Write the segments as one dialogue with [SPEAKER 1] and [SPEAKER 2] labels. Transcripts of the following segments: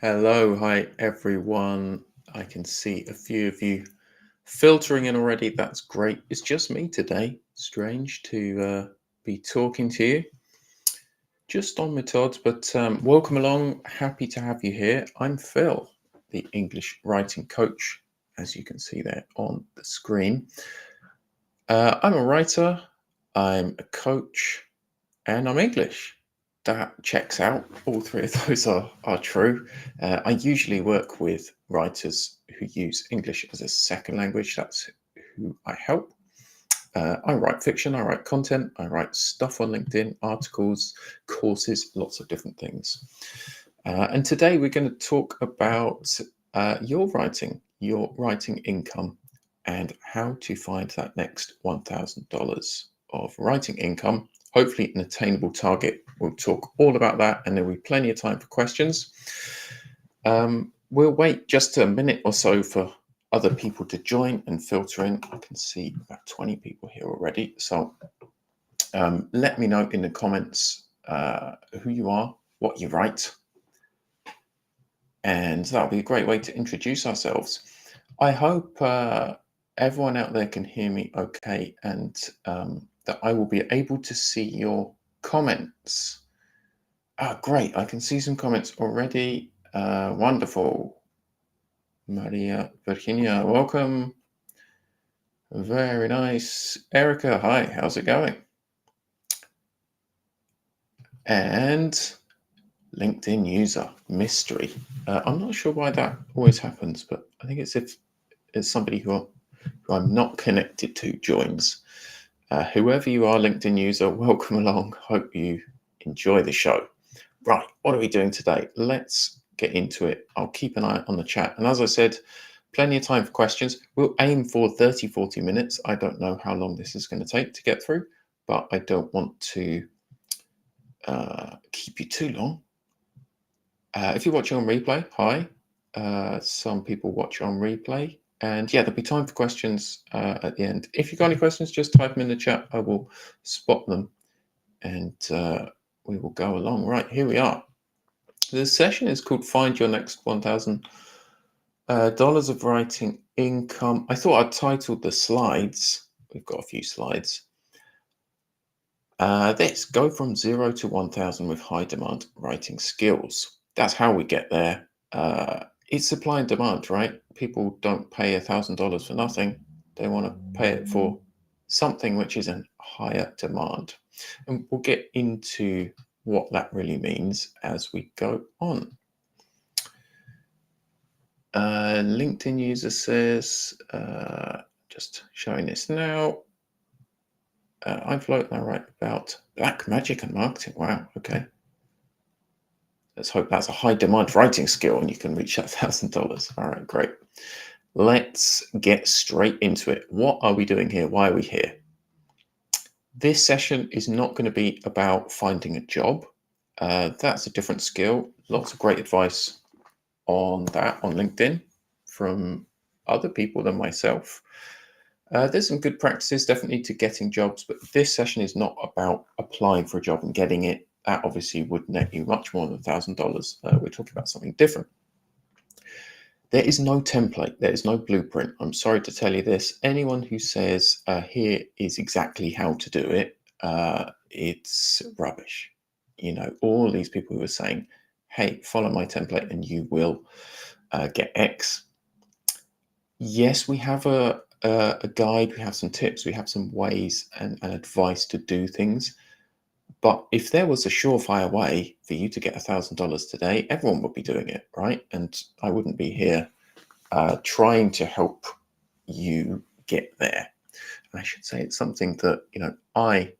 [SPEAKER 1] Hello, hi everyone. I can see a few of you filtering in already. That's great. It's just me today. Strange to be talking to you just on methods, but welcome along. Happy to have you here. I'm Phil, the English writing coach, as you can see there on the screen. I'm a writer, I'm a coach, and I'm English. That checks out. All three of those are true. I usually work with writers who use English as a second language. That's who I help. I write fiction, I write content, I write stuff on LinkedIn, articles, courses, lots of different things. And today we're going to talk about your writing income, and how to find that next $1,000 of writing income. Hopefully an attainable target. We'll talk all about that, and there will be plenty of time for questions. We'll wait just a minute or so for other people to join and filter in. I can see about 20 people here already. So let me know in the comments who you are, what you write, and that'll be a great way to introduce ourselves. I hope everyone out there can hear me okay, and that I will be able to see your comments. Great, I can see some comments already. Wonderful. Maria Virginia, welcome. Very nice. Erica, hi, how's it going? And LinkedIn user, mystery. I'm not sure why that always happens, but I think it's if it's somebody who I'm not connected to joins. Whoever you are, LinkedIn user, welcome along. Hope you enjoy the show. Right, what are we doing today? Let's get into it. I'll keep an eye on the chat. And as I said, plenty of time for questions. We'll aim for 30, 40 minutes. I don't know how long this is going to take to get through, but I don't want to keep you too long. If you're watching on replay, hi. Some people watch on replay. And yeah, there'll be time for questions at the end. If you've got any questions, just type them in the chat. I will spot them, and we will go along. Right, here we are. The session is called Find Your Next $1,000 of Writing Income. I thought I'd titled the slides. We've got a few slides. This, go from 0 to 1,000 with high demand writing skills. That's how we get there. It's supply and demand, right? People don't pay $1,000 for nothing. They want to pay it for something which is in higher demand. And we'll get into what that really means as we go on. LinkedIn user says, just showing this now. I float and I write about black magic and marketing. Wow, okay. Let's hope that's a high demand writing skill and you can reach that $1,000. All right, great. Let's get straight into it. What are we doing here? Why are we here? This session is not going to be about finding a job. That's a different skill. Lots of great advice on that on LinkedIn from other people than myself. There's some good practices definitely to getting jobs, but this session is not about applying for a job and getting it. That obviously would net you much more than $1,000. We're talking about something different. There is no template. There is no blueprint. I'm sorry to tell you this. Anyone who says, here is exactly how to do it, it's rubbish. You know, all these people who are saying, hey, follow my template and you will get X. Yes, we have a guide, we have some tips, we have some ways and advice to do things. But if there was a surefire way for you to get $1,000 today, everyone would be doing it, right? And I wouldn't be here trying to help you get there. And I should say it's something that, you know, I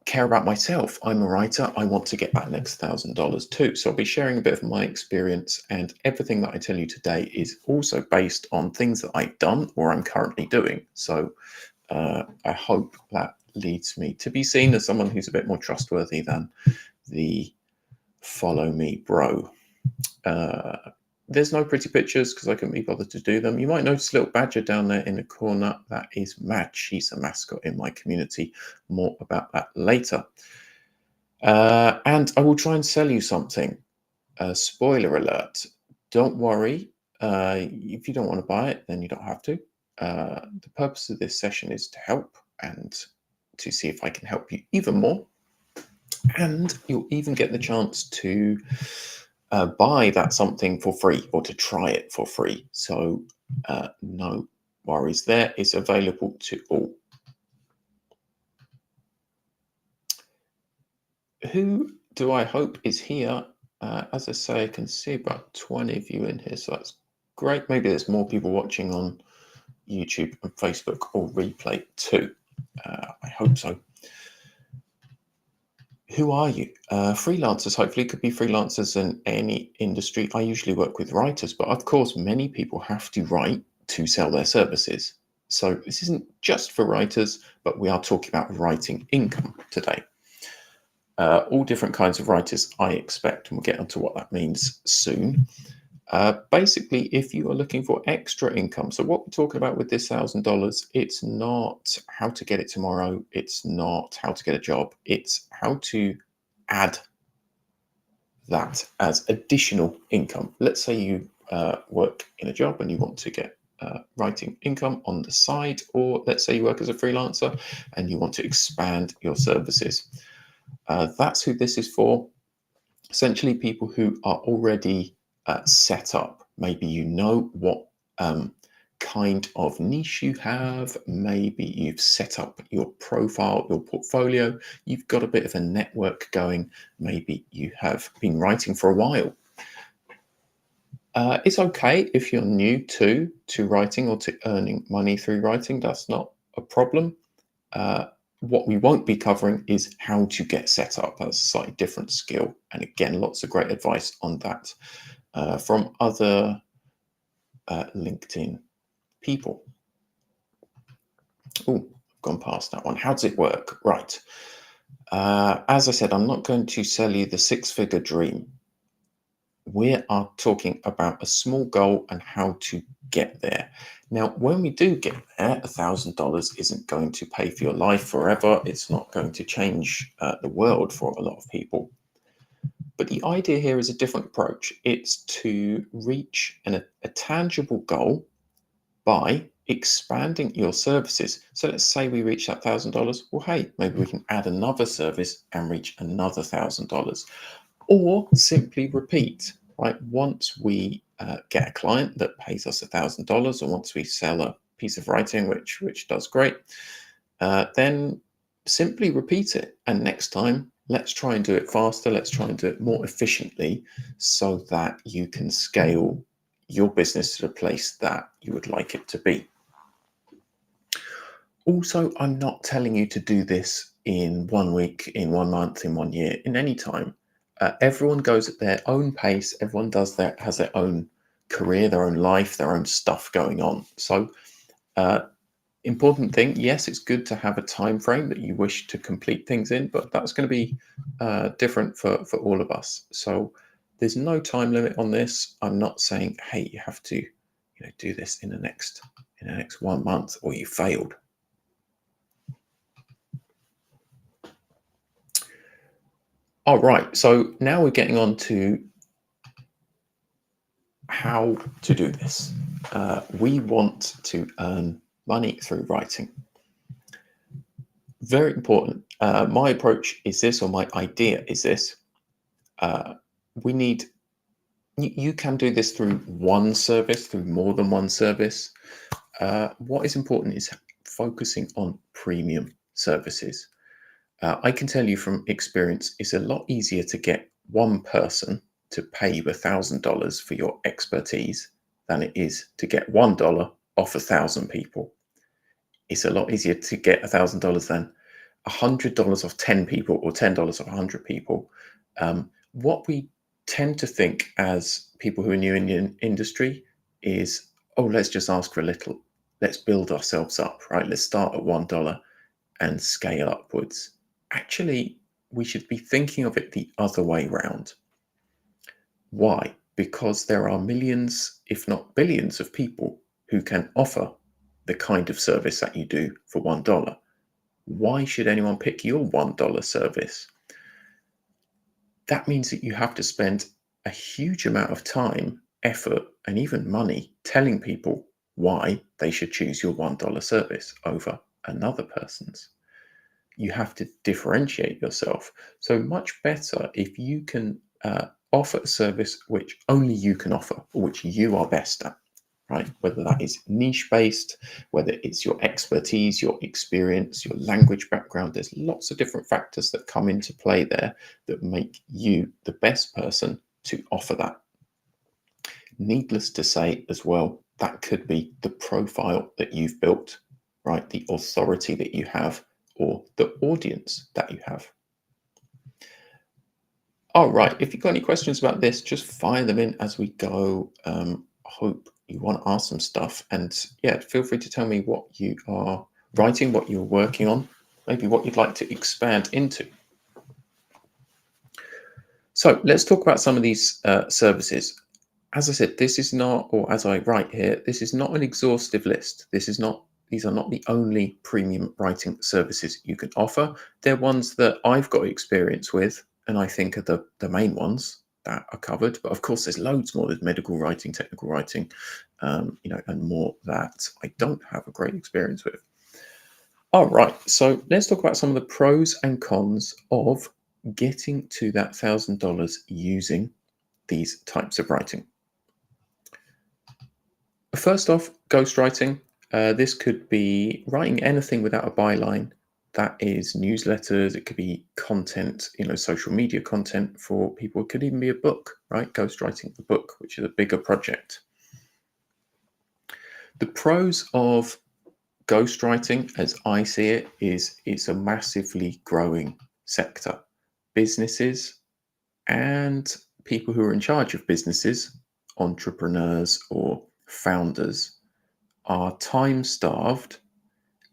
[SPEAKER 1] care about myself. I'm a writer. I want to get that next $1,000 too. So I'll be sharing a bit of my experience, and everything that I tell you today is also based on things that I've done or I'm currently doing. So I hope that leads me to be seen as someone who's a bit more trustworthy than the follow me bro. There's no pretty pictures because I couldn't be bothered to do them. You might notice a little badger down there in the corner. That is Madge. She's a mascot in my community. More about that later. And I will try and sell you something. Spoiler alert, don't worry. If you don't want to buy it, then you don't have to. The purpose of this session is to help and to see if I can help you even more. And you'll even get the chance to buy that something for free or to try it for free. So no worries there. It's available to all. Who do I hope is here? As I say, I can see about 20 of you in here, so that's great. Maybe there's more people watching on YouTube and Facebook or replay too. I hope so. Who are you? Freelancers, hopefully, could be freelancers in any industry. I usually work with writers, but of course, many people have to write to sell their services. So this isn't just for writers, but we are talking about writing income today. All different kinds of writers, I expect, and we'll get onto what that means soon. Basically, if you are looking for extra income, so what we're talking about with this $1,000, it's not how to get it tomorrow. It's not how to get a job. It's how to add that as additional income. Let's say you work in a job and you want to get writing income on the side, or let's say you work as a freelancer and you want to expand your services. That's who this is for. Essentially, people who are already set up. Maybe you know what kind of niche you have. Maybe you've set up your profile, your portfolio. You've got a bit of a network going. Maybe you have been writing for a while. It's okay if you're new to writing or to earning money through writing. That's not a problem. What we won't be covering is how to get set up. That's a slightly different skill. And again, lots of great advice on that from other LinkedIn people. Oh, I've gone past that one. How does it work? Right. As I said, I'm not going to sell you the six-figure dream. We are talking about a small goal and how to get there. Now, when we do get there, $1,000 isn't going to pay for your life forever. It's not going to change the world for a lot of people. But the idea here is a different approach. It's to reach a tangible goal by expanding your services. So let's say we reach that $1,000. Well, hey, maybe we can add another service and reach another $1,000. Or simply repeat, right? Once we get a client that pays us $1,000, or once we sell a piece of writing, which does great, then simply repeat it. And next time, let's try and do it faster. Let's try and do it more efficiently so that you can scale your business to the place that you would like it to be. Also, I'm not telling you to do this in 1 week, in 1 month, in 1 year, in any time. Everyone goes at their own pace. Everyone has their own career, their own life, their own stuff going on. So, important thing, yes, it's good to have a time frame that you wish to complete things in, but that's going to be different for all of us. So, there's no time limit on this. I'm not saying, hey, you have to, do this in the next 1 month or you failed. All right, so now we're getting on to how to do this. We want to earn money through writing. Very important. My approach is this, or my idea is this. You can do this through one service, through more than one service. What is important is focusing on premium services. I can tell you from experience, it's a lot easier to get one person to pay you $1,000 for your expertise than it is to get $1 off 1,000 people. It's a lot easier to get $1,000 than $100 off 10 people or $10 off 100 people. What we tend to think as people who are new in the industry is, oh, let's just ask for a little. Let's build ourselves up, right? Let's start at $1 and scale upwards. Actually, we should be thinking of it the other way around. Why? Because there are millions, if not billions, of people who can offer the kind of service that you do for $1. Why should anyone pick your $1 service? That means that you have to spend a huge amount of time, effort, and even money telling people why they should choose your $1 service over another person's. You have to differentiate yourself. So much better if you can offer a service which only you can offer, or which you are best at, right? Whether that is niche based, whether it's your expertise, your experience, your language background, there's lots of different factors that come into play there that make you the best person to offer that. Needless to say, as well, that could be the profile that you've built, right? The authority that you have, or the audience that you have. All right. If you've got any questions about this, just fire them in as we go. Hope you want to ask some stuff. And yeah, feel free to tell me what you are writing, what you're working on, maybe what you'd like to expand into. So let's talk about some of these services. As I said, this is not, or as I write here, this is not an exhaustive list. These are not the only premium writing services you can offer. They're ones that I've got experience with, and I think are the main ones that are covered. But of course, there's loads more. There's medical writing, technical writing, and more that I don't have a great experience with. All right, so let's talk about some of the pros and cons of getting to that $1,000 using these types of writing. First off, ghostwriting. This could be writing anything without a byline. That is newsletters. It could be content, social media content for people. It could even be a book, right? Ghostwriting a book, which is a bigger project. The pros of ghostwriting, as I see it, is it's a massively growing sector. Businesses and people who are in charge of businesses, entrepreneurs or founders, are time starved.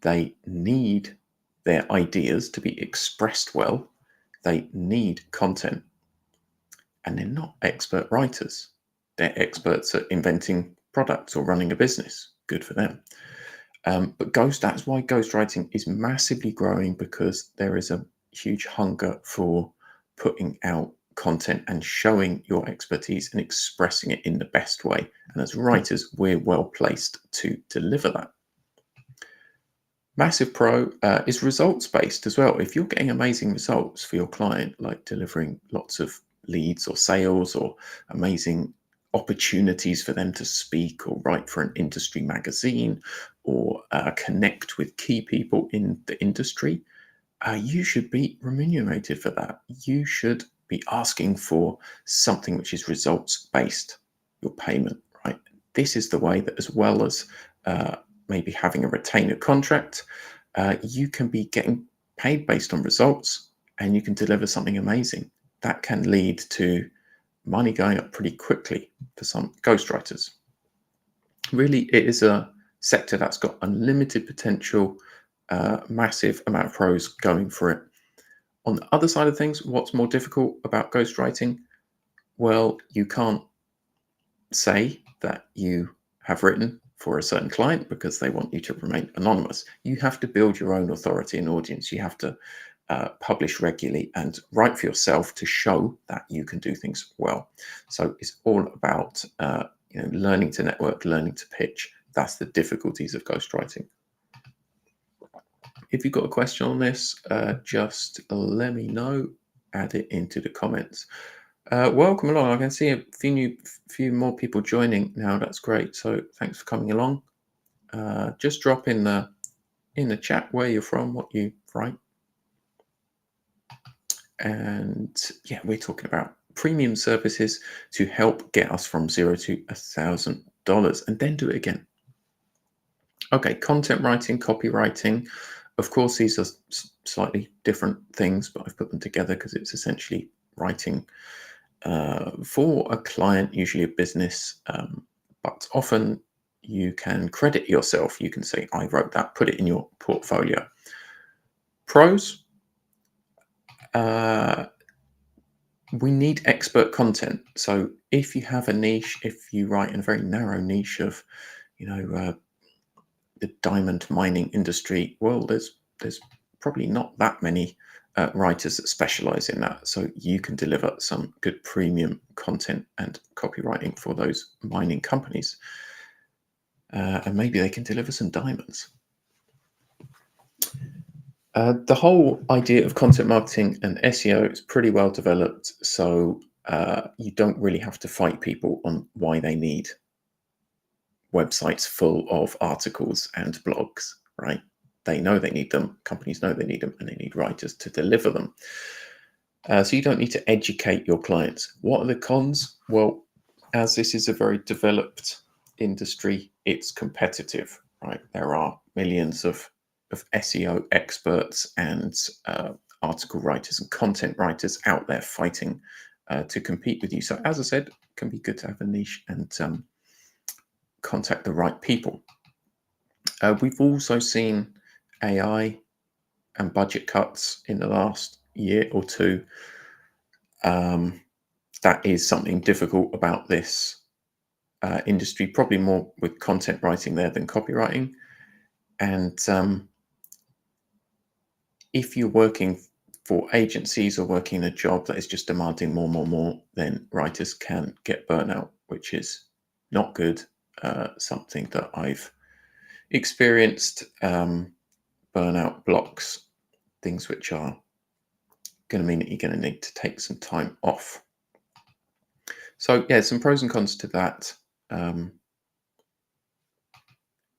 [SPEAKER 1] They need their ideas to be expressed well. They need content. And they're not expert writers. They're experts at inventing products or running a business. Good for them. But that's why ghostwriting is massively growing, because there is a huge hunger for putting out content and showing your expertise and expressing it in the best way. And as writers, we're well placed to deliver that. Massive pro is results based as well. If you're getting amazing results for your client, like delivering lots of leads or sales or amazing opportunities for them to speak or write for an industry magazine or connect with key people in the industry, you should be remunerated for that. You should be asking for something which is results based, your payment, right? This is the way that, as well as maybe having a retainer contract, you can be getting paid based on results, and you can deliver something amazing. That can lead to money going up pretty quickly for some ghostwriters. Really, it is a sector that's got unlimited potential, massive amount of pros going for it. On the other side of things, what's more difficult about ghostwriting? Well, you can't say that you have written for a certain client because they want you to remain anonymous. You have to build your own authority and audience. You have to publish regularly and write for yourself to show that you can do things well. So it's all about learning to network, learning to pitch. That's the difficulties of ghostwriting. If you've got a question on this, just let me know. Add it into the comments. Welcome along. I can see a few more people joining now. That's great. So thanks for coming along. Just drop in the chat where you're from, what you write. And yeah, we're talking about premium services to help get us from $0 to $1,000 and then do it again. Okay, content writing, copywriting. Of course, these are slightly different things, but I've put them together because it's essentially writing for a client, usually a business, but often you can credit yourself. You can say, I wrote that, put it in your portfolio. Pros, we need expert content. So if you have a niche, if you write in a very narrow niche of, the diamond mining industry, well, there's probably not that many writers that specialize in that. So you can deliver some good premium content and copywriting for those mining companies. And maybe they can deliver some diamonds. The whole idea of content marketing and SEO is pretty well developed. So you don't really have to fight people on why they need websites full of articles and blogs, right? They know they need them, companies know they need them, and they need writers to deliver them. So you don't need to educate your clients. What are the cons? Well, as this is a very developed industry, it's competitive, right? There are millions of SEO experts and article writers and content writers out there fighting to compete with you. So as I said, it can be good to have a niche and contact the right people. We've also seen AI and budget cuts in the last year or two. That is something difficult about this industry, probably more with content writing there than copywriting. And if you're working for agencies or working a job that is just demanding more, then writers can get burnout, which is not good. Something that I've experienced. Burnout blocks, things which are going to mean that you're going to need to take some time off. So yeah, some pros and cons to that.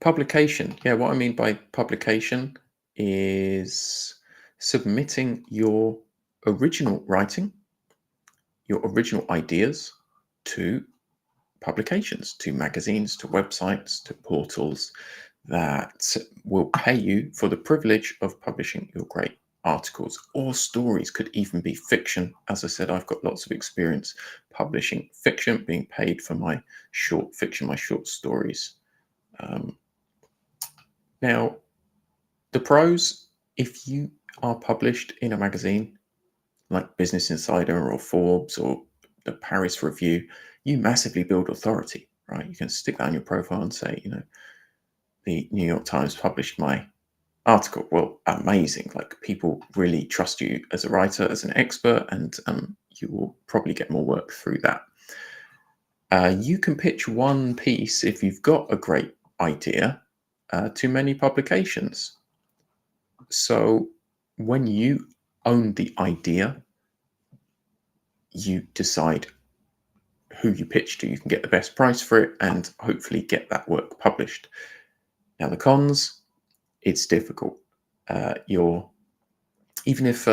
[SPEAKER 1] Publication. Yeah, what I mean by publication is submitting your original writing, your original ideas to publications, to magazines, to websites, to portals that will pay you for the privilege of publishing your great articles or stories. Could even be fiction. As I said, I've got lots of experience publishing fiction, being paid for my short fiction, my short stories. Now, the pros, if you are published in a magazine like Business Insider or Forbes or the Paris Review, you massively build authority, right? You can stick that on your profile and say, the New York Times published my article. Well, amazing. Like, people really trust you as a writer, as an expert, and you will probably get more work through that. You can pitch one piece if you've got a great idea to many publications. So when you own the idea, you decide who you pitch to. You can get the best price for it and hopefully get that work published. Now, the cons, it's difficult. Even if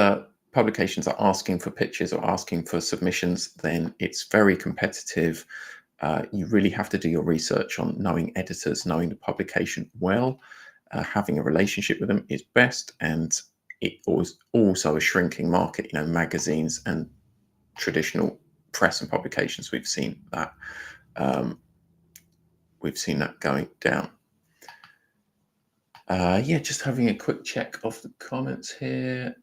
[SPEAKER 1] publications are asking for pitches or asking for submissions, then it's very competitive. You really have to do your research on knowing editors, knowing the publication well. Having a relationship with them is best, and it was also a shrinking market. Magazines and traditional press and publications. We've seen that going down. Yeah, just having a quick check of the comments here.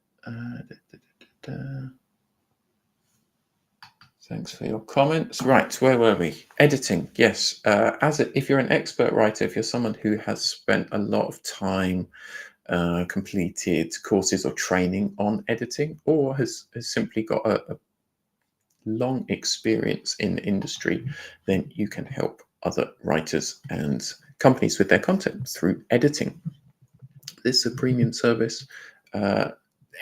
[SPEAKER 1] Thanks for your comments. Right, where were we? Editing. Yes, if you're an expert writer, if you're someone who has spent a lot of time, completed courses or training on editing, or has simply got a long experience in the industry, then you can help other writers and companies with their content through editing. This is a premium service.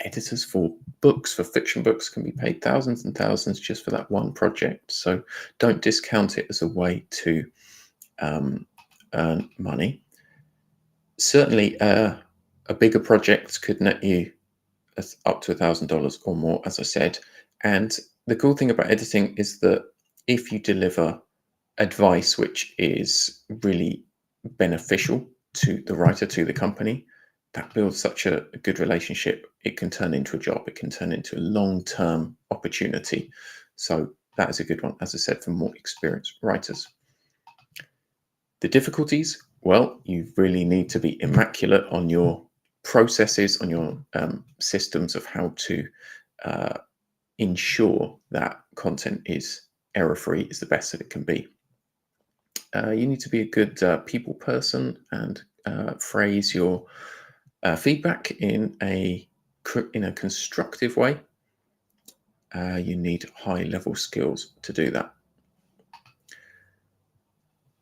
[SPEAKER 1] Editors for books, for fiction books, can be paid thousands and thousands just for that one project. So don't discount it as a way to earn money. Certainly, a bigger project could net you up to $1,000 or more, as I said. And the cool thing about editing is that if you deliver advice which is really beneficial to the writer, to the company, that builds such a good relationship. It can turn into a job. It can turn into a long-term opportunity. So that is a good one, as I said, for more experienced writers. The difficulties, well, you really need to be immaculate on your processes, on your systems of how to ensure that content is error-free, is the best that it can be. You need to be a good people person and phrase your feedback in a in a constructive way, you need high-level skills to do that.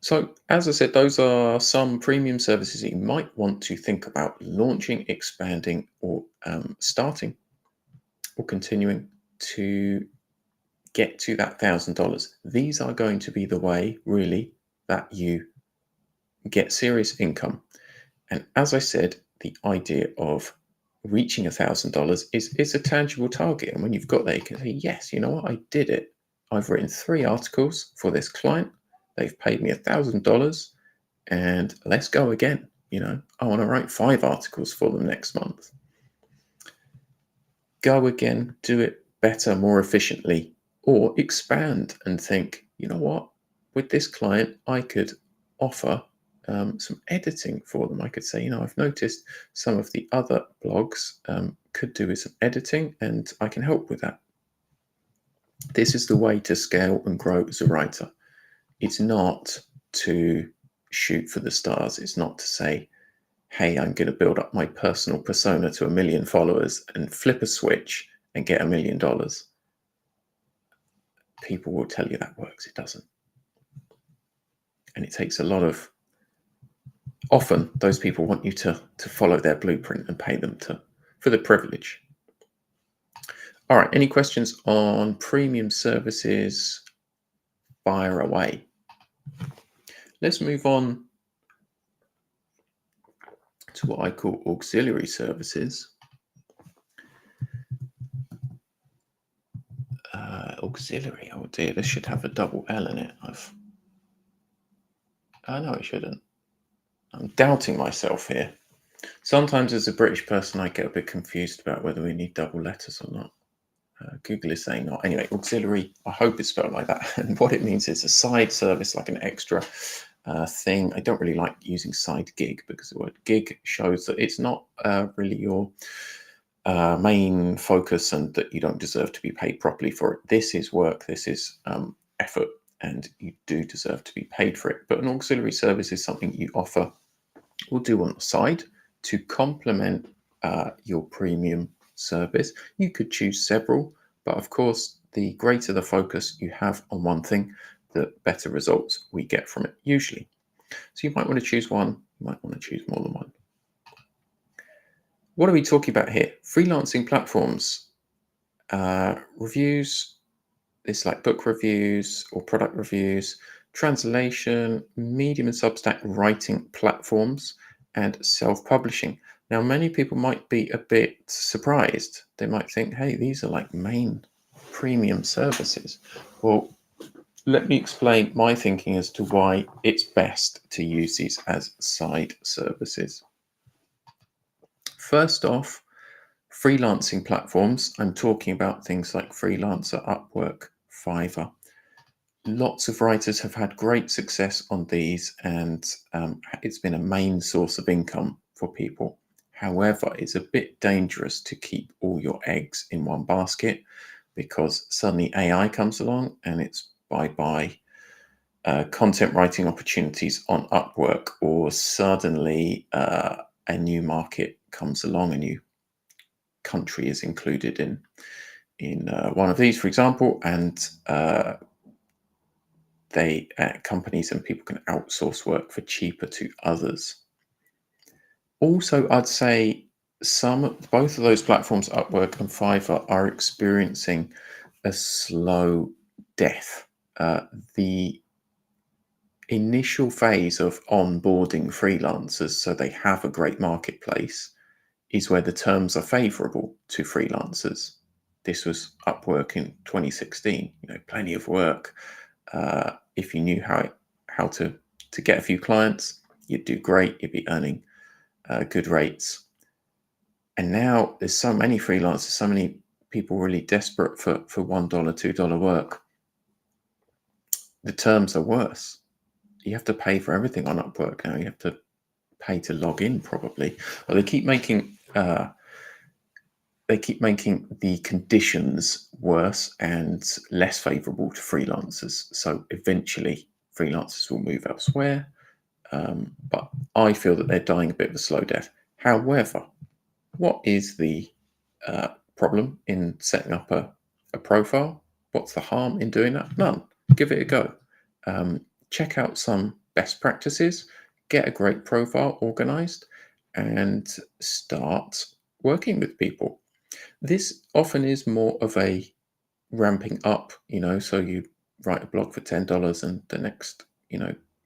[SPEAKER 1] So, as I said, those are some premium services that you might want to think about launching, expanding, or starting, or continuing to get to that $1,000. These are going to be the way, really, that you get serious income. And as I said, the idea of reaching $1,000 is a tangible target. And when you've got that, you can say, yes, you know what, I did it. I've written 3 articles for this client. They've paid me $1,000, and let's go again. I want to write 5 articles for them next month. Go again, do it better, more efficiently, or expand and think, you know what, with this client, I could offer some editing for them. I could say, I've noticed some of the other blogs could do with some editing, and I can help with that. This is the way to scale and grow as a writer. It's not to shoot for the stars. It's not to say, hey, I'm going to build up my personal persona to 1 million followers and flip a switch and get $1 million. People will tell you that works. It doesn't. And it takes a lot of, often those people want you to follow their blueprint and pay them for the privilege. All right, any questions on premium services? Fire away. Let's move on to what I call auxiliary services. Auxiliary, oh dear, this should have a double L in it. No, it shouldn't. I'm doubting myself here. Sometimes as a British person, I get a bit confused about whether we need double letters or not. Google is saying not. Anyway, auxiliary, I hope it's spelled like that. And what it means is a side service, like an extra thing. I don't really like using side gig because the word gig shows that it's not really your main focus and that you don't deserve to be paid properly for it. This is work, this is effort, and you do deserve to be paid for it. But an auxiliary service is something you offer or do on the side to complement your premium service. You could choose several, but of course, the greater the focus you have on one thing, the better results we get from it usually. So you might want to choose one, you might want to choose more than one. What are we talking about here? Freelancing platforms, reviews, it's like book reviews or product reviews, translation, Medium and Substack writing platforms, and self-publishing. Now, many people might be a bit surprised. They might think, hey, these are like main premium services. Well, let me explain my thinking as to why it's best to use these as side services. First off, freelancing platforms. I'm talking about things like Freelancer, Upwork, Fiverr. Lots of writers have had great success on these, and it's been a main source of income for people. However, it's a bit dangerous to keep all your eggs in one basket because suddenly AI comes along and it's bye-bye content writing opportunities on Upwork, or suddenly a new market comes along, a new country is included in one of these, for example, and companies and people can outsource work for cheaper to others. Also, I'd say both of those platforms, Upwork and Fiverr, are experiencing a slow death. The initial phase of onboarding freelancers so they have a great marketplace is where the terms are favorable to freelancers. This was Upwork in 2016. Plenty of work. If you knew how to get a few clients, you'd do great. You'd be earning good rates. And now there's so many freelancers, so many people really desperate for $1, $2 work. The terms are worse. You have to pay for everything on Upwork now. You have to pay to log in, probably. But they keep making the conditions worse and less favorable to freelancers. So eventually freelancers will move elsewhere. But I feel that they're dying a bit of a slow death. However, what is the problem in setting up a profile. What's the harm in doing that? None. Give it a go. Check out some best practices, get a great profile organized, and start working with people. This often is more of a ramping up, so you write a blog for $10 and the next,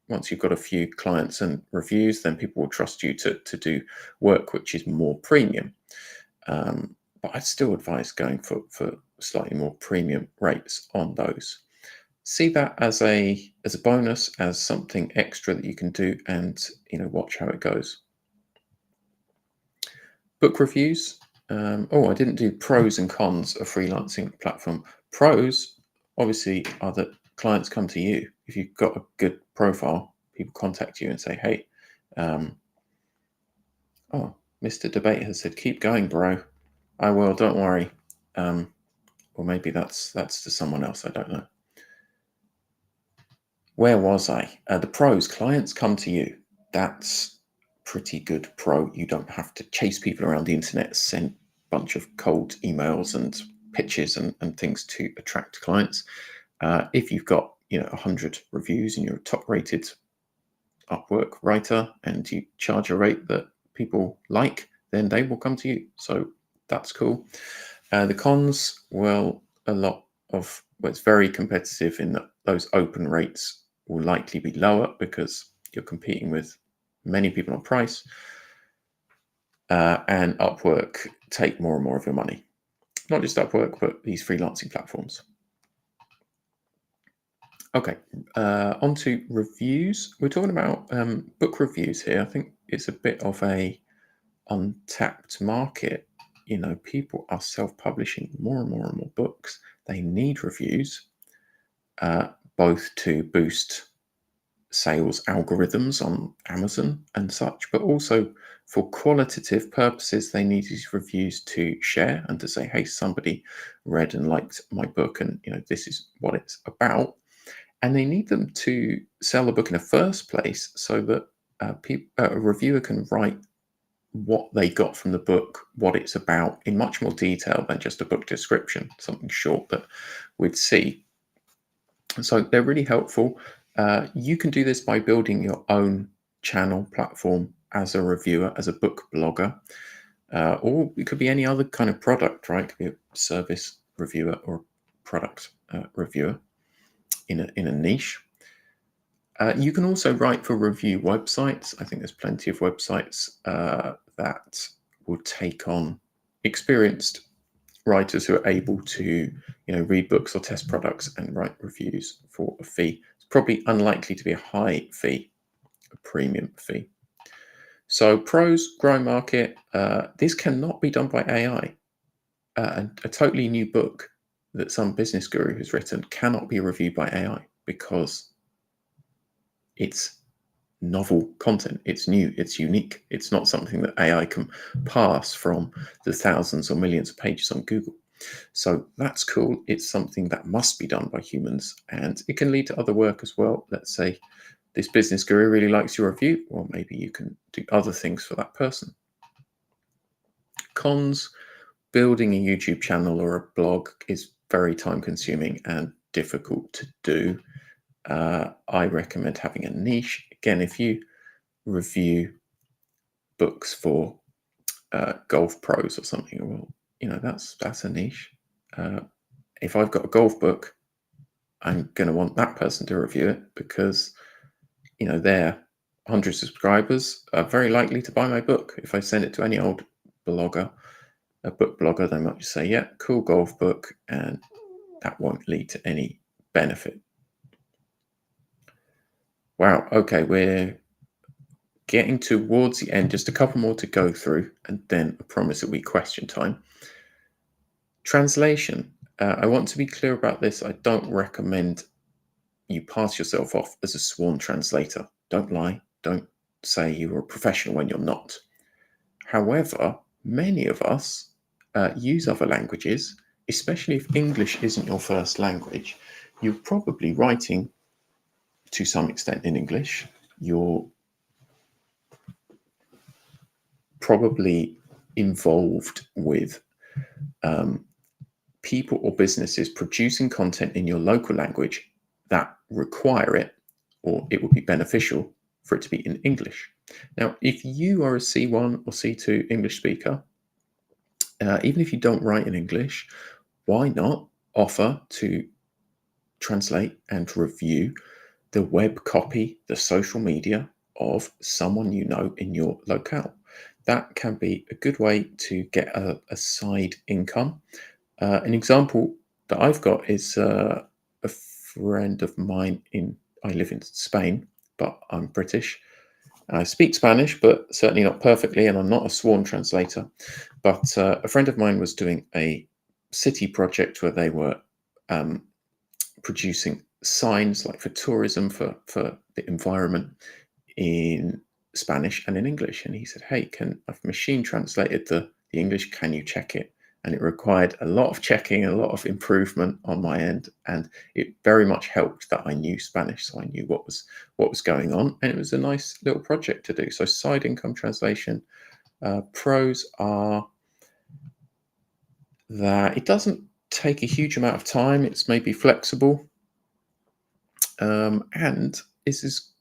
[SPEAKER 1] once you've got a few clients and reviews, then people will trust you to do work which is more premium. But I'd still advise going for slightly more premium rates on those. See that as a bonus, as something extra that you can do, and watch how it goes. Book reviews. I didn't do pros and cons of freelancing platform. Pros, obviously, are that clients come to you. If you've got a good profile, people contact you and say, hey, Mr. Debate has said, keep going, bro. I will, don't worry. Or maybe that's to someone else, I don't know. Where was I? The pros, clients come to you. That's pretty good pro. You don't have to chase people around the internet, send a bunch of cold emails and pitches and things to attract clients. If you've got 100 reviews and you're a top rated Upwork writer and you charge a rate that people like, then they will come to you. So that's cool. The cons, well, it's very competitive in that those open rates will likely be lower because you're competing with many people on price, and Upwork take more and more of your money. Not just Upwork, but these freelancing platforms. Okay, on to reviews. We're talking about book reviews here. I think it's a bit of a untapped market. People are self-publishing more and more and more books. They need reviews, both to boost sales algorithms on Amazon and such, but also for qualitative purposes. They need these reviews to share and to say, hey, somebody read and liked my book, and this is what it's about. And they need them to sell the book in the first place so that a reviewer can write what they got from the book, what it's about, in much more detail than just a book description, something short that we'd see. So they're really helpful. You can do this by building your own channel platform as a reviewer, as a book blogger, or it could be any other kind of product, right? It could be a service reviewer or product reviewer in a niche. You can also write for review websites. I think there's plenty of websites that will take on experienced writers who are able to, read books or test products and write reviews for a fee. It's probably unlikely to be a high fee, a premium fee. So pros, growing market. This cannot be done by AI. A totally new book that some business guru has written cannot be reviewed by AI because it's novel content. It's new. It's unique. It's not something that AI can pass from the thousands or millions of pages on Google. So that's cool. It's something that must be done by humans, and it can lead to other work as well. Let's say this business guru really likes your review. Well, maybe you can do other things for that person. Cons: building a YouTube channel or a blog is very time consuming and difficult to do. I recommend having a niche. Again, if you review books for golf pros or something, well, that's a niche. If I've got a golf book, I'm going to want that person to review it because their 100 subscribers are very likely to buy my book. If I send it to any old blogger, a book blogger, they might just say, yeah, cool golf book, and that won't lead to any benefit. Wow, okay, we're getting towards the end, just a couple more to go through, and then I promise it'll be question time. Translation. I want to be clear about this. I don't recommend you pass yourself off as a sworn translator. Don't lie. Don't say you're a professional when you're not. However, many of us use other languages, especially if English isn't your first language. You're probably writing to some extent in English. You're probably involved with people or businesses producing content in your local language that require it, or it would be beneficial for it to be in English. Now, if you are a C1 or C2 English speaker, even if you don't write in English, why not offer to translate and review the web copy, the social media of someone you know in your locale? That can be a good way to get a side income. An example that I've got is a friend of mine I live in Spain, but I'm British. I speak Spanish, but certainly not perfectly, and I'm not a sworn translator. But a friend of mine was doing a city project where they were producing signs like for tourism, for the environment in Spanish and in English. And he said, hey, I've machine translated the English, can you check it? And it required a lot of checking, a lot of improvement on my end. And it very much helped that I knew Spanish, so I knew what was going on. And it was a nice little project to do. So side income translation. Pros are that it doesn't take a huge amount of time. It's maybe flexible. And this is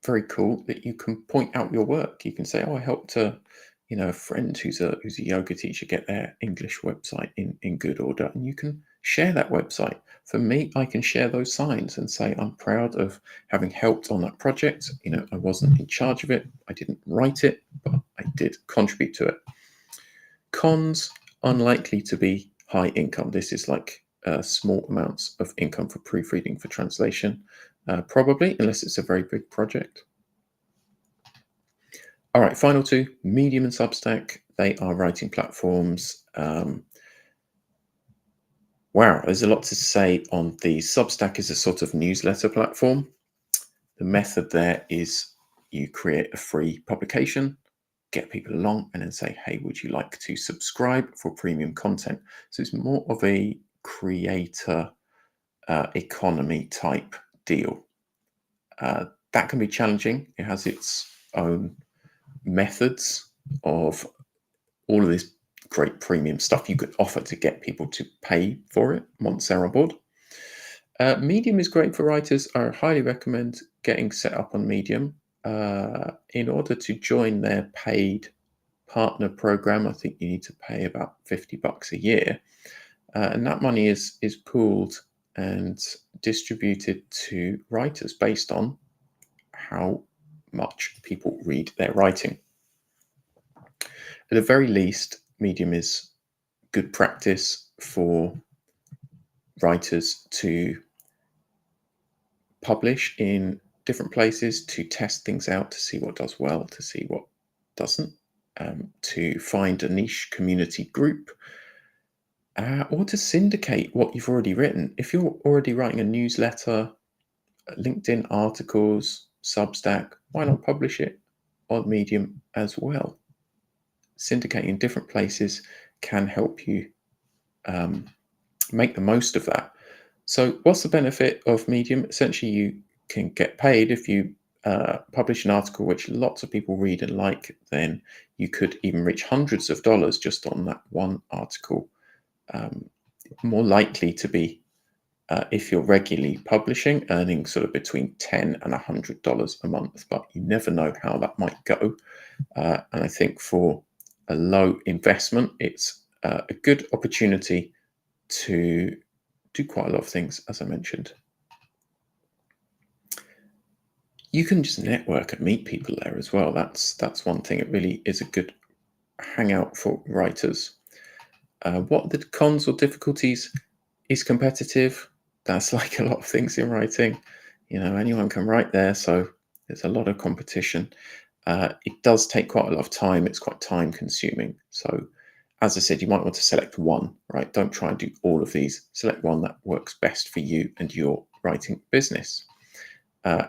[SPEAKER 1] very cool that you can point out your work. You can say, oh, I helped a friend who's a yoga teacher get their English website in good order, and you can share that website. For me, I can share those signs and say I'm proud of having helped on that project. I wasn't in charge of it, I didn't write it, but I did contribute to it. Cons: unlikely to be high income. This is like small amounts of income for proofreading, for translation, probably, unless it's a very big project. All right, final two, Medium and Substack. They are writing platforms. Wow, there's a lot to say on these. Substack is a sort of newsletter platform. The method there is you create a free publication, get people along, and then say, hey, would you like to subscribe for premium content? So it's more of a creator economy type deal. That can be challenging. It has its own methods of all of this great premium stuff you could offer to get people to pay for it once they're on board. Medium is great for writers. I highly recommend getting set up on Medium. In order to join their paid partner program, I think you need to pay about $50 a year. And that money is pooled and distributed to writers based on how much people read their writing. At the very least, Medium is good practice for writers to publish in different places, to test things out, to see what does well, to see what doesn't, to find a niche community group, or to syndicate what you've already written. If you're already writing a newsletter, LinkedIn articles, Substack, why not publish it on Medium as well? Syndicating in different places can help you make the most of that. So what's the benefit of Medium? Essentially, you can get paid if you publish an article which lots of people read and like. Then you could even reach hundreds of dollars just on that one article. More likely to be, if you're regularly publishing, earning sort of between $10 and $100 a month, but you never know how that might go. And I think for a low investment, it's a good opportunity to do quite a lot of things, as I mentioned. You can just network and meet people there as well. That's one thing. It really is a good hangout for writers. What are the cons or difficulties? Is competitive. That's like a lot of things in writing. Anyone can write there, so there's a lot of competition. It does take quite a lot of time. It's quite time consuming. So as I said, you might want to select one, right? Don't try and do all of these. Select one that works best for you and your writing business.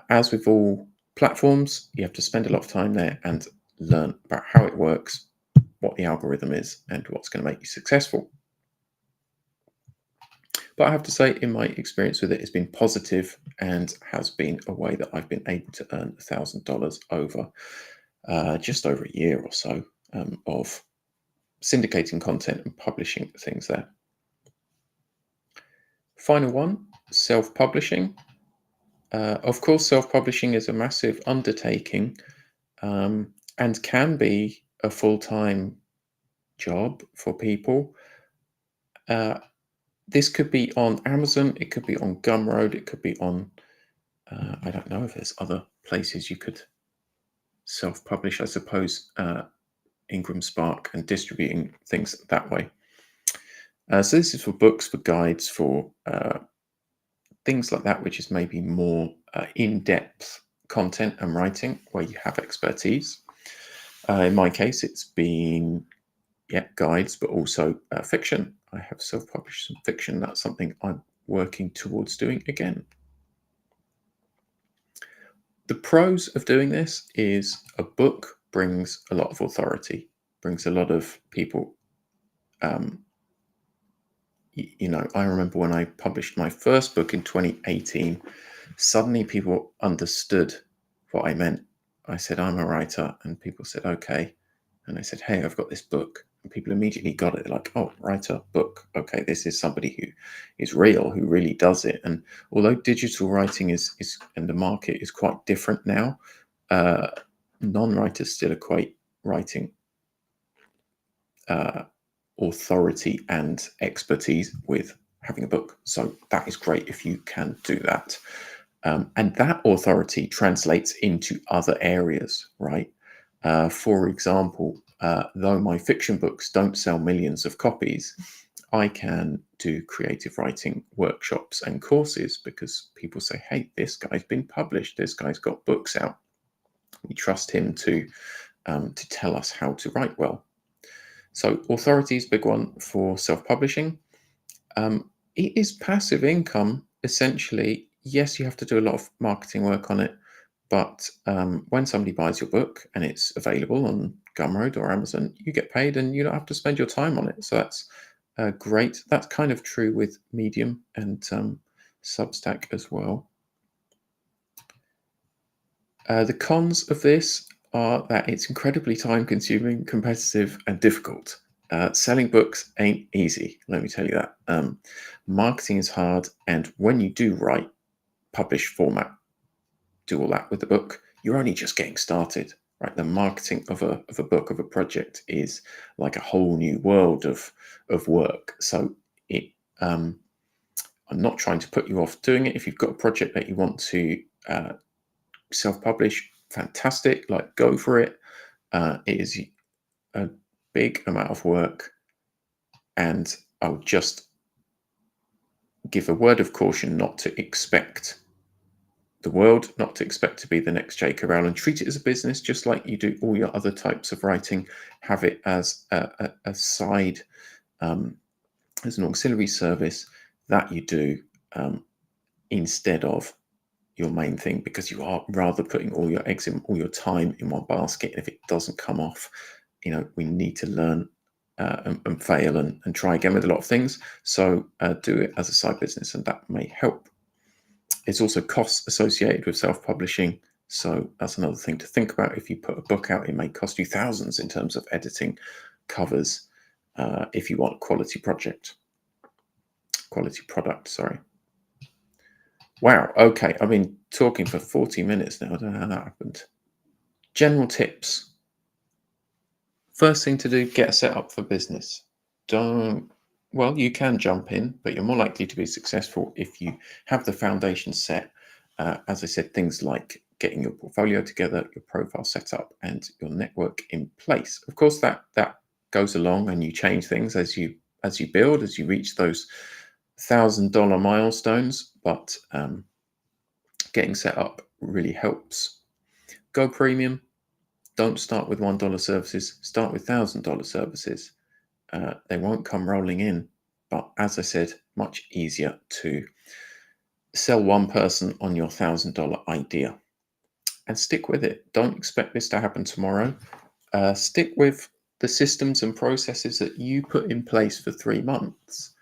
[SPEAKER 1] As with all platforms, you have to spend a lot of time there and learn about how it works, what the algorithm is, and what's going to make you successful. But I have to say, in my experience with it, it's been positive and has been a way that I've been able to earn $1,000 over just over a year or so of syndicating content and publishing things there. Final one, self-publishing. Of course, self-publishing is a massive undertaking, and can be a full-time job for people. This could be on Amazon, it could be on Gumroad, it could be on, I don't know if there's other places you could self-publish, I suppose, Ingram Spark and distributing things that way. So this is for books, for guides, for things like that, which is maybe more in-depth content and writing where you have expertise. In my case, it's been guides, but also fiction. I have self-published some fiction. That's something I'm working towards doing again. The pros of doing this is a book brings a lot of authority, brings a lot of people. I remember when I published my first book in 2018, suddenly people understood what I meant. I said, I'm a writer, and people said, okay. And I said, hey, I've got this book. And people immediately got it. They're like, oh, writer, book. Okay, this is somebody who is real, who really does it. And although digital writing is and the market is quite different now, non-writers still equate writing authority and expertise with having a book. So that is great if you can do that. And that authority translates into other areas, right? For example, though my fiction books don't sell millions of copies, I can do creative writing workshops and courses because people say, hey, this guy's been published, this guy's got books out. We trust him to tell us how to write well. So authority is a big one for self-publishing. It is passive income, essentially. Yes, you have to do a lot of marketing work on it, but when somebody buys your book and it's available on Gumroad or Amazon, you get paid and you don't have to spend your time on it. So that's great. That's kind of true with Medium and Substack as well. The cons of this are that it's incredibly time-consuming, competitive, and difficult. Selling books ain't easy, let me tell you that. Marketing is hard, and when you do write, publish, format, do all that with the book, you're only just getting started, right? The marketing of a book, of a project, is like a whole new world of work. So I'm not trying to put you off doing it. If you've got a project that you want to self-publish, fantastic, like go for it. It is a big amount of work, and I'll just give a word of caution not to expect the world, not to expect to be the next J.K. Rowling. Treat it as a business, just like you do all your other types of writing. Have it as a side, as an auxiliary service that you do instead of your main thing, because you are rather putting all your eggs in, all your time in one basket. And if it doesn't come off, we need to learn and fail and try again with a lot of things. So do it as a side business, and that may help. There's also costs associated with self-publishing. So that's another thing to think about. If you put a book out, it may cost you thousands in terms of editing, covers, if you want a quality product, sorry. Wow, okay, I've been talking for 40 minutes now. I don't know how that happened. General tips. First thing to do, get set up for business. You can jump in, but you're more likely to be successful if you have the foundation set. As I said, things like getting your portfolio together, your profile set up, and your network in place. Of course, that goes along, and you change things as you build, as you reach those $1,000 milestones, but getting set up really helps. Go premium. Don't start with $1 services. Start with $1,000 services. They won't come rolling in, but as I said, much easier to sell one person on your $1,000 idea. And stick with it. Don't expect this to happen tomorrow. Stick with the systems and processes that you put in place for 3 months.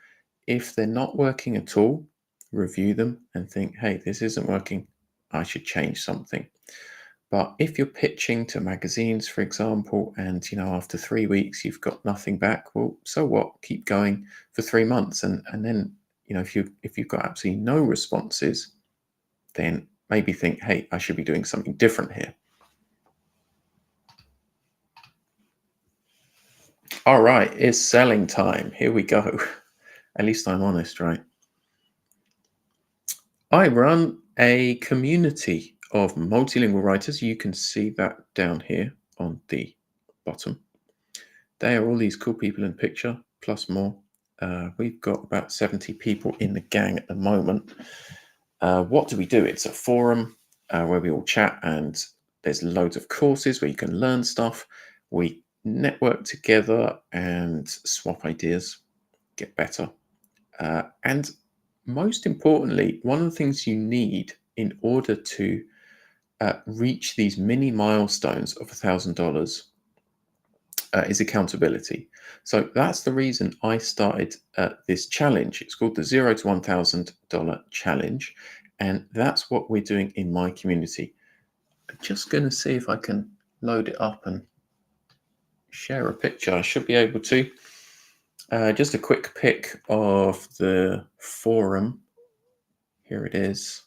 [SPEAKER 1] If they're not working at all, review them and think, hey, this isn't working. I should change something. But if you're pitching to magazines, for example, and after 3 weeks you've got nothing back, well, so what? Keep going for 3 months, and then if you've got absolutely no responses, then maybe think, hey, I should be doing something different here. All right, it's selling time. Here we go. At least I'm honest, right? I run a community of multilingual writers. You can see that down here on the bottom. They are all these cool people in picture, plus more. We've got about 70 people in the gang at the moment. What do we do? It's a forum where we all chat, and there's loads of courses where you can learn stuff. We network together and swap ideas, get better. And most importantly, one of the things you need in order to reach these mini milestones of $1,000 is accountability. So that's the reason I started this challenge. It's called the $0 to $1,000 challenge. And that's what we're doing in my community. I'm just going to see if I can load it up and share a picture. I should be able to. Just a quick pic of the forum. Here it is.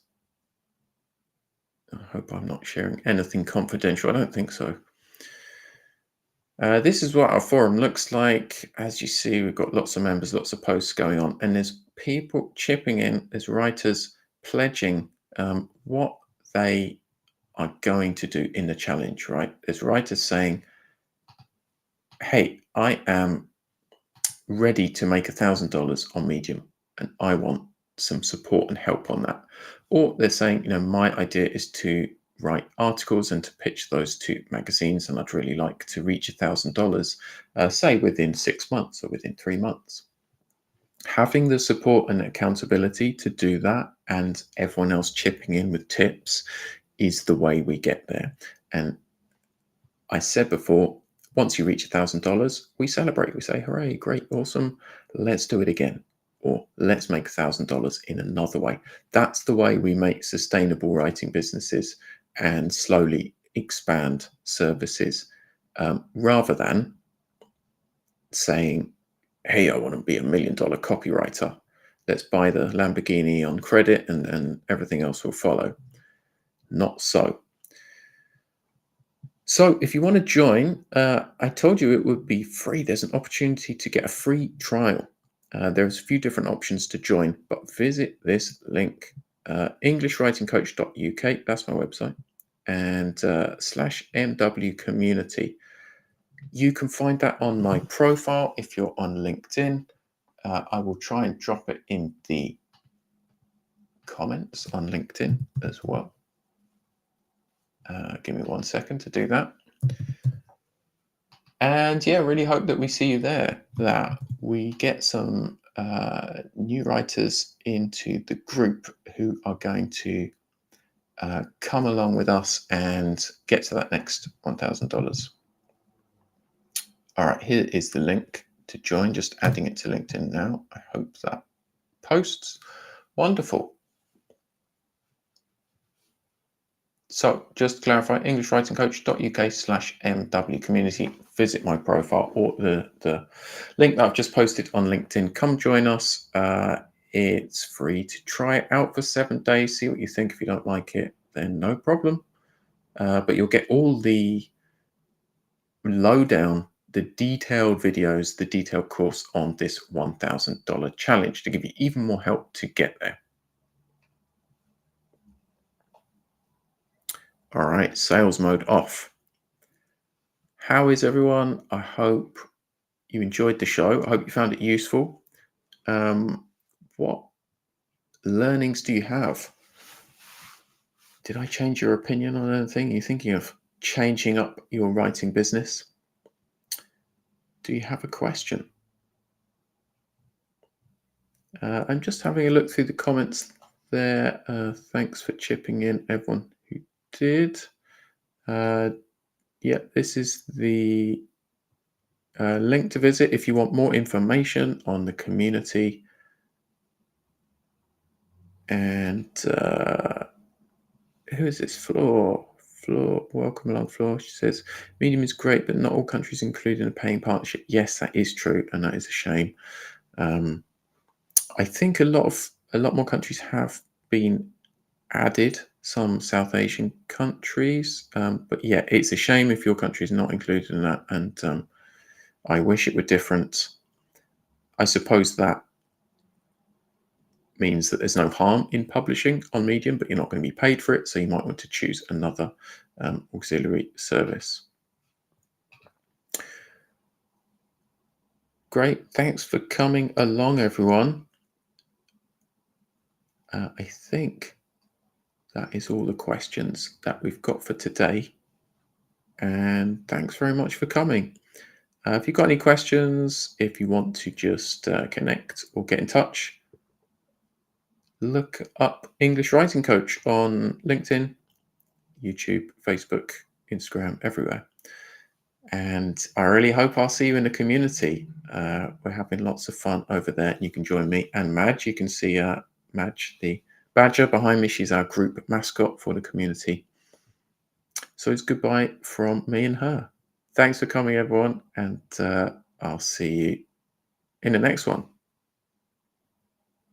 [SPEAKER 1] I hope I'm not sharing anything confidential. I don't think so. This is what our forum looks like. As you see, we've got lots of members, lots of posts going on, and there's people chipping in, there's writers pledging what they are going to do in the challenge, right? There's writers saying, hey, I am ready to make $1,000 on Medium, and I want some support and help on that. Or they're saying, my idea is to write articles and to pitch those to magazines, and I'd really like to reach $1,000, say within 6 months or within 3 months. Having the support and accountability to do that, and everyone else chipping in with tips, is the way we get there. And I said before, once you reach $1,000, we celebrate. We say, hooray, great, awesome, let's do it again. Or let's make $1,000 in another way. That's the way we make sustainable writing businesses and slowly expand services, rather than saying, hey, I want to be $1 million copywriter. Let's buy the Lamborghini on credit and everything else will follow. Not so. So if you want to join, I told you it would be free. There's an opportunity to get a free trial. There's a few different options to join, but visit this link, englishwritingcoach.uk, that's my website, and /MW community. You can find that on my profile if you're on LinkedIn. I will try and drop it in the comments on LinkedIn as well. Give me 1 second to do that. And yeah, really hope that we see you there, that we get some new writers into the group who are going to come along with us and get to that next $1,000. All right, here is the link to join, just adding it to LinkedIn now. I hope that posts. Wonderful. So just to clarify, englishwritingcoach.uk/MW community. Visit my profile or the link that I've just posted on LinkedIn. Come join us. It's free to try it out for 7 days. See what you think. If you don't like it, then no problem. But you'll get all the lowdown, the detailed videos, the detailed course on this $1,000 challenge to give you even more help to get there. All right, sales mode off. How is everyone? I hope you enjoyed the show. I hope you found it useful. What learnings do you have? Did I change your opinion on anything? Are you thinking of changing up your writing business? Do you have a question? I'm just having a look through the comments there. Thanks for chipping in, everyone who did. Yeah, this is the link to visit if you want more information on the community. And who is this? Floor, welcome along, Floor. She says, Medium is great, but not all countries included in a paying partnership. Yes, that is true, and that is a shame. I think a lot more countries have been added, some South Asian countries, but yeah, it's a shame if your country is not included in that, and I wish it were different. I suppose that means that there's no harm in publishing on Medium, but you're not going to be paid for it, so you might want to choose another auxiliary service. Great, thanks for coming along, everyone. I think that is all the questions that we've got for today, and thanks very much for coming. If you've got any questions, if you want to just connect or get in touch, look up English Writing Coach on LinkedIn, YouTube, Facebook, Instagram, everywhere. And I really hope I'll see you in the community. We're having lots of fun over there. You can join me and Madge. You can see Madge, the badger behind me. She's our group mascot for the community. So it's goodbye from me and her. Thanks for coming, everyone. And I'll see you in the next one.